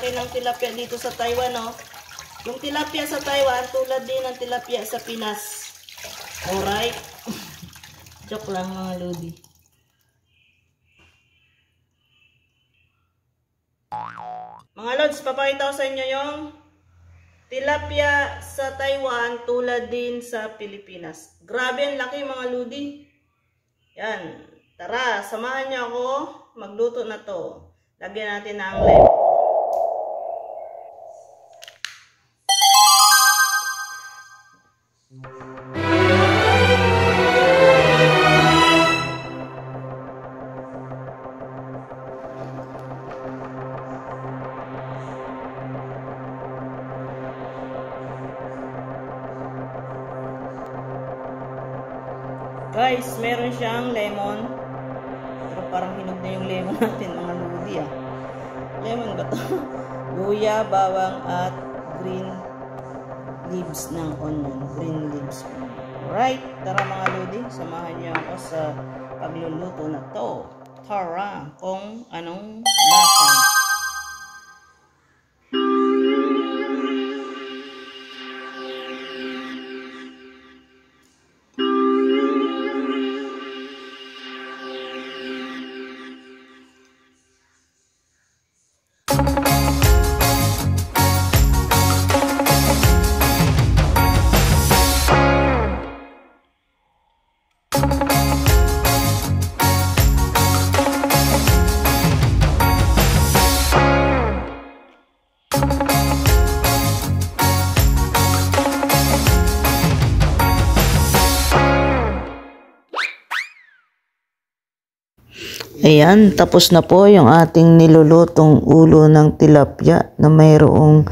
laki ng tilapia dito sa Taiwan, no? Yung tilapia sa Taiwan, tulad din ng tilapia sa Pinas. Alright? Joke lang mga lodi. Mga lods, papakita ko sa inyo yung tilapia sa Taiwan tulad din sa Pilipinas. Grabe ang laki mga lodi. Yan. Tara, samahan niyo ako magluto na to. Lagyan natin ng lemon. Guys, meron siyang lemon. Pero parang hinog na yung lemon natin, mga lodi ah. Lemon ba to? Luya, bawang at green leaves ng onion. Green leaves. Alright, tara mga lodi. Samahan niyo ako sa pagluluto na to. Tara, kung anong lasa. Ayan, tapos na po yung ating nilulutong ulo ng tilapia na mayroong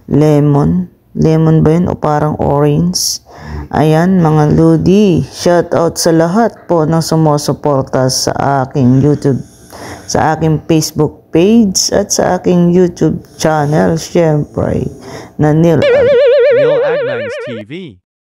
lemon. Lemon ba yun o parang orange? Ayan mga lodi, shout out sa lahat po ng sumusuporta sa aking YouTube, sa aking Facebook page at sa aking YouTube channel, syempre, na Neil Agnans TV.